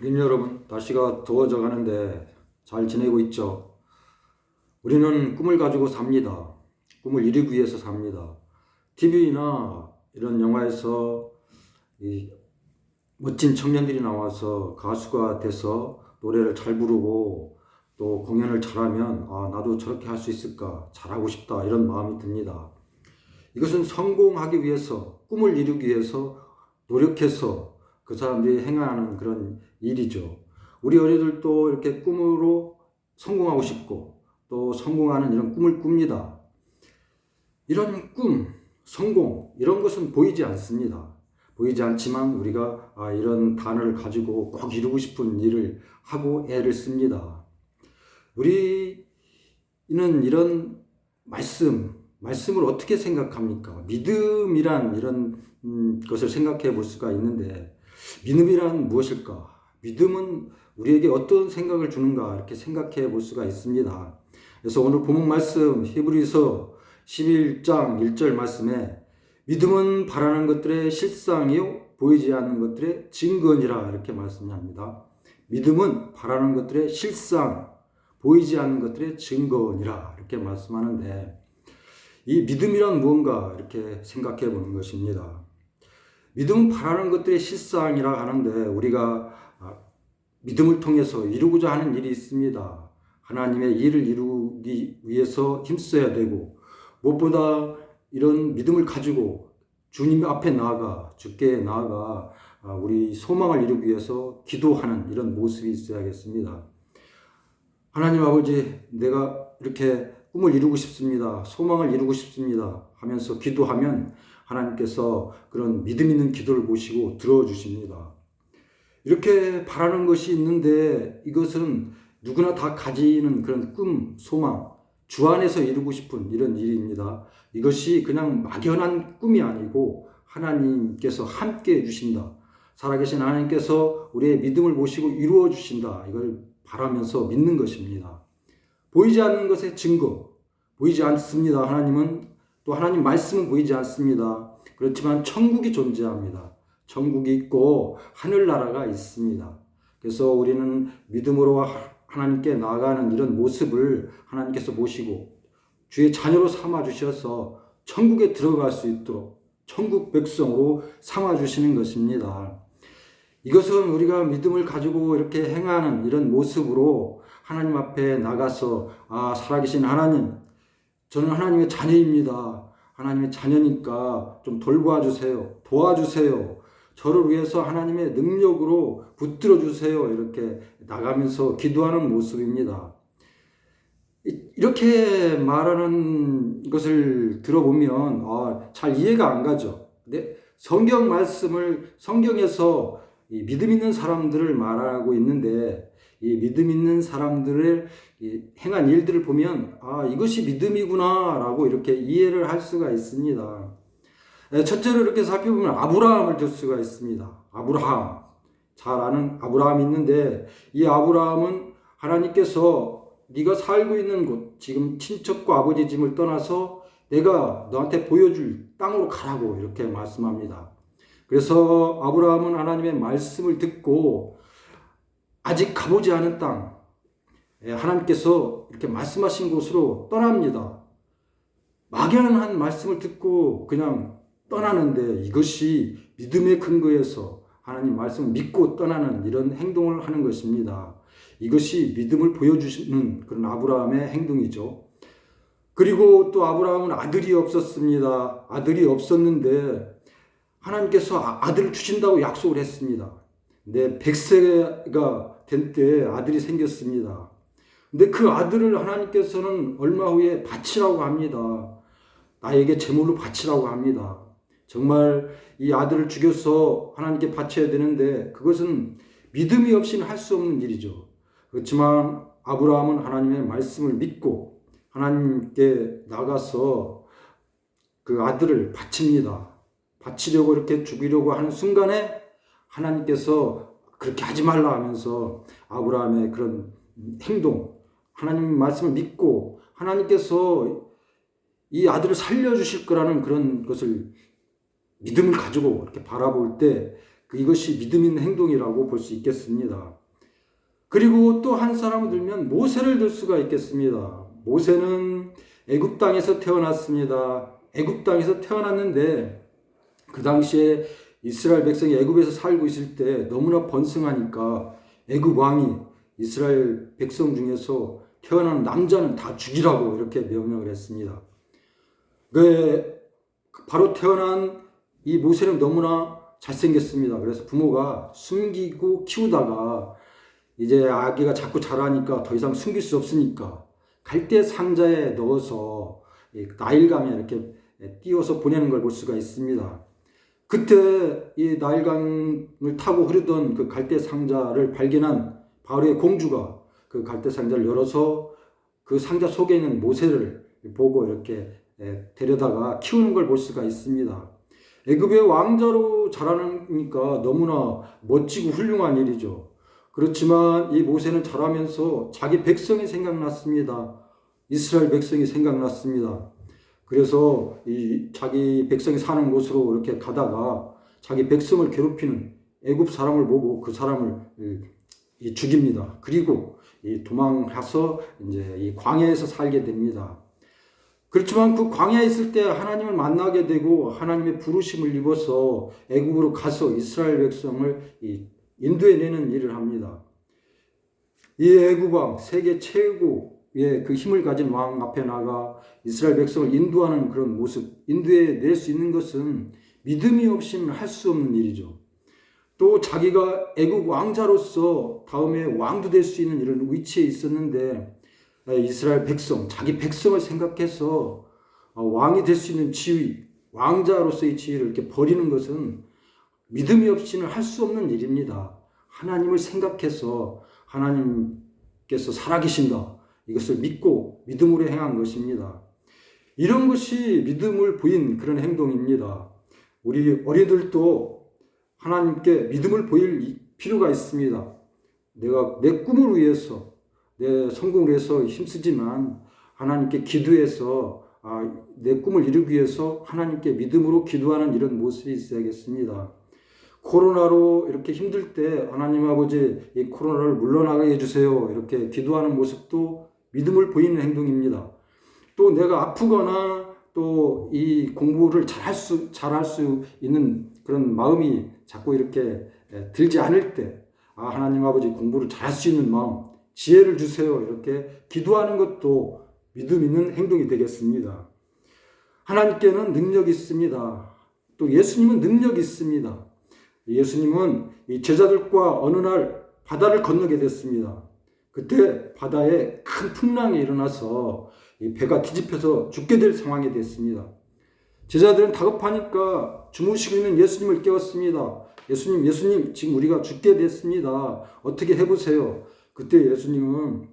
국민 여러분, 날씨가 더워져 가는데 잘 지내고 있죠? 우리는 꿈을 가지고 삽니다. 꿈을 이루기 위해서 삽니다. TV나 이런 영화에서 이 멋진 청년들이 나와서 가수가 돼서 노래를 잘 부르고 또 공연을 잘하면 나도 저렇게 할 수 있을까? 잘하고 싶다. 이런 마음이 듭니다. 이것은 성공하기 위해서, 꿈을 이루기 위해서 노력해서 그 사람들이 행하는 그런 일이죠. 우리 어린이들도 이렇게 꿈으로 성공하고 싶고 또 성공하는 이런 꿈을 꿉니다. 이런 꿈, 성공, 이런 것은 보이지 않습니다. 보이지 않지만 우리가 이런 단어를 가지고 꼭 이루고 싶은 일을 하고 애를 씁니다. 우리는 이런 말씀을 어떻게 생각합니까? 믿음이란 이런 것을 생각해 볼 수가 있는데, 믿음이란 무엇일까? 믿음은 우리에게 어떤 생각을 주는가? 이렇게 생각해 볼 수가 있습니다. 그래서 오늘 본문 말씀 히브리서 11장 1절 말씀에 믿음은 바라는 것들의 실상이요 보이지 않는 것들의 증거니라 이렇게 말씀합니다. 믿음은 바라는 것들의 실상, 보이지 않는 것들의 증거니라 이렇게 말씀하는데, 이 믿음이란 무언가 이렇게 생각해 보는 것입니다. 믿음은 바라는 것들의 실상이라 하는데, 우리가 믿음을 통해서 이루고자 하는 일이 있습니다. 하나님의 일을 이루기 위해서 힘써야 되고, 무엇보다 이런 믿음을 가지고 주님 앞에 나아가, 주께 나아가 우리 소망을 이루기 위해서 기도하는 이런 모습이 있어야겠습니다. 하나님 아버지, 내가 이렇게 꿈을 이루고 싶습니다. 소망을 이루고 싶습니다. 하면서 기도하면 하나님께서 그런 믿음 있는 기도를 보시고 들어주십니다. 이렇게 바라는 것이 있는데, 이것은 누구나 다 가지는 그런 꿈, 소망, 주 안에서 이루고 싶은 이런 일입니다. 이것이 그냥 막연한 꿈이 아니고 하나님께서 함께 해주신다. 살아계신 하나님께서 우리의 믿음을 보시고 이루어 주신다. 이걸 바라면서 믿는 것입니다. 보이지 않는 것의 증거, 보이지 않습니다. 하나님은, 또 하나님 말씀은 보이지 않습니다. 그렇지만 천국이 존재합니다. 천국이 있고 하늘나라가 있습니다. 그래서 우리는 믿음으로 하나님께 나아가는 이런 모습을 하나님께서 보시고 주의 자녀로 삼아주셔서 천국에 들어갈 수 있도록 천국 백성으로 삼아주시는 것입니다. 이것은 우리가 믿음을 가지고 이렇게 행하는 이런 모습으로 하나님 앞에 나가서 살아계신 하나님, 저는 하나님의 자녀입니다. 하나님의 자녀니까 좀 돌봐주세요. 도와주세요. 저를 위해서 하나님의 능력으로 붙들어 주세요. 이렇게 나가면서 기도하는 모습입니다. 이렇게 말하는 것을 들어보면 잘 이해가 안 가죠. 근데 성경 말씀을, 성경에서 이 믿음 있는 사람들을 말하고 있는데, 이 믿음 있는 사람들을 행한 일들을 보면 이것이 믿음이구나 라고 이렇게 이해를 할 수가 있습니다. 첫째로 이렇게 살펴보면 아브라함을 들 수가 있습니다. 아브라함, 잘 아는 아브라함이 있는데, 이 아브라함은 하나님께서 네가 살고 있는 곳, 지금 친척과 아버지 집을 떠나서 내가 너한테 보여줄 땅으로 가라고 이렇게 말씀합니다. 그래서 아브라함은 하나님의 말씀을 듣고 아직 가보지 않은 땅, 하나님께서 이렇게 말씀하신 곳으로 떠납니다. 막연한 말씀을 듣고 그냥 떠나는데, 이것이 믿음의 근거에서 하나님 말씀을 믿고 떠나는 이런 행동을 하는 것입니다. 이것이 믿음을 보여주시는 그런 아브라함의 행동이죠. 그리고 또 아브라함은 아들이 없었습니다. 아들이 없었는데 하나님께서 아들을 주신다고 약속을 했습니다. 근데 100세가 된 때 아들이 생겼습니다. 근데 그 아들을 하나님께서는 얼마 후에 바치라고 합니다. 나에게 제물로 바치라고 합니다. 정말 이 아들을 죽여서 하나님께 바쳐야 되는데 그것은 믿음이 없이는 할 수 없는 일이죠. 그렇지만 아브라함은 하나님의 말씀을 믿고 하나님께 나가서 그 아들을 바칩니다. 바치려고 이렇게 죽이려고 하는 순간에 하나님께서 그렇게 하지 말라 하면서 아브라함의 그런 행동, 하나님 말씀을 믿고 하나님께서 이 아들을 살려주실 거라는 그런 것을 믿음을 가지고 이렇게 바라볼 때 이것이 믿음 있는 행동이라고 볼 수 있겠습니다. 그리고 또 한 사람을 들면 모세를 들 수가 있겠습니다. 모세는 애굽 땅에서 태어났습니다. 애굽 땅에서 태어났는데 그 당시에 이스라엘 백성이 애굽에서 살고 있을 때 너무나 번성하니까 애굽 왕이 이스라엘 백성 중에서 태어난 남자는 다 죽이라고 이렇게 명령을 했습니다. 바로 태어난 이 모세는 너무나 잘생겼습니다. 그래서 부모가 숨기고 키우다가 이제 아기가 자꾸 자라니까 더 이상 숨길 수 없으니까 갈대 상자에 넣어서 나일강에 이렇게 띄워서 보내는 걸 볼 수가 있습니다. 그때 이 나일강을 타고 흐르던 그 갈대 상자를 발견한 바로의 공주가 그 갈대 상자를 열어서 그 상자 속에 있는 모세를 보고 이렇게 데려다가 키우는 걸 볼 수가 있습니다. 애굽의 왕자로 자라니까 너무나 멋지고 훌륭한 일이죠. 그렇지만 이 모세는 자라면서 자기 백성이 생각났습니다. 이스라엘 백성이 생각났습니다. 그래서 자기 백성이 사는 곳으로 이렇게 가다가 자기 백성을 괴롭히는 애굽 사람을 보고 그 사람을 죽입니다. 그리고 도망가서 이제 이 광야에서 살게 됩니다. 그렇지만 그 광야에 있을 때 하나님을 만나게 되고 하나님의 부르심을 입어서 애굽으로 가서 이스라엘 백성을 인도해내는 일을 합니다. 이 애굽 왕, 세계 최고의 그 힘을 가진 왕 앞에 나가 이스라엘 백성을 인도하는 그런 모습, 인도해낼 수 있는 것은 믿음이 없이는 할 수 없는 일이죠. 또 자기가 애굽 왕자로서 다음에 왕도 될 수 있는 이런 위치에 있었는데 이스라엘 백성, 자기 백성을 생각해서 왕이 될 수 있는 지위, 왕자로서의 지위를 이렇게 버리는 것은 믿음이 없이는 할 수 없는 일입니다. 하나님을 생각해서 하나님께서 살아계신다. 이것을 믿고 믿음으로 행한 것입니다. 이런 것이 믿음을 보인 그런 행동입니다. 우리 어린이들도 하나님께 믿음을 보일 필요가 있습니다. 내가 내 꿈을 위해서, 내 성공을 위해서 힘쓰지만 하나님께 기도해서 내 꿈을 이루기 위해서 하나님께 믿음으로 기도하는 이런 모습이 있어야겠습니다. 코로나로 이렇게 힘들 때 하나님 아버지 이 코로나를 물러나게 해주세요. 이렇게 기도하는 모습도 믿음을 보이는 행동입니다. 또 내가 아프거나 또 이 공부를 잘할 수 있는 그런 마음이 자꾸 이렇게 들지 않을 때 하나님 아버지 공부를 잘할 수 있는 마음, 지혜를 주세요. 이렇게 기도하는 것도 믿음 있는 행동이 되겠습니다. 하나님께는 능력이 있습니다. 또 예수님은 능력이 있습니다. 예수님은 이 제자들과 어느 날 바다를 건너게 됐습니다. 그때 바다에 큰 풍랑이 일어나서 이 배가 뒤집혀서 죽게 될 상황이 됐습니다. 제자들은 다급하니까 주무시고 있는 예수님을 깨웠습니다. 예수님, 지금 우리가 죽게 됐습니다. 어떻게 해보세요. 그때 예수님은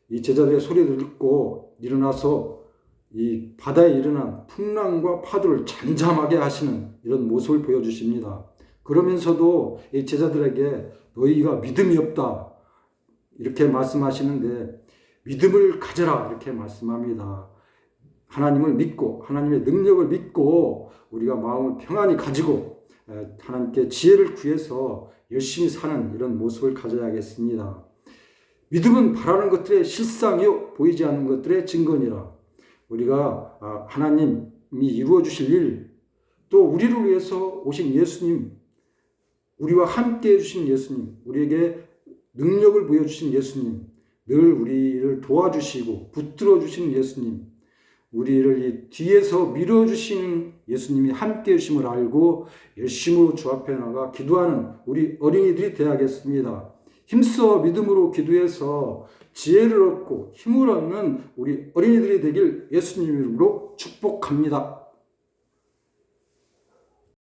이 제자들의 소리를 듣고 일어나서 이 바다에 일어난 풍랑과 파도를 잠잠하게 하시는 이런 모습을 보여주십니다. 그러면서도 이 제자들에게 너희가 믿음이 없다 이렇게 말씀하시는데 믿음을 가져라 이렇게 말씀합니다. 하나님을 믿고 하나님의 능력을 믿고 우리가 마음을 평안히 가지고 하나님께 지혜를 구해서 열심히 사는 이런 모습을 가져야겠습니다. 믿음은 바라는 것들의 실상이요 보이지 않는 것들의 증거니라. 우리가 하나님이 이루어 주실 일, 또 우리를 위해서 오신 예수님, 우리와 함께 해주신 예수님, 우리에게 능력을 보여주신 예수님, 늘 우리를 도와주시고 붙들어 주시는 예수님, 우리를 이 뒤에서 밀어주시는 예수님이 함께 해주심을 알고 열심으로 주 앞에 나가 기도하는 우리 어린이들이 되어야겠습니다. 힘써 믿음으로 기도해서 지혜를 얻고 힘을 얻는 우리 어린이들이 되길 예수님 이름으로 축복합니다.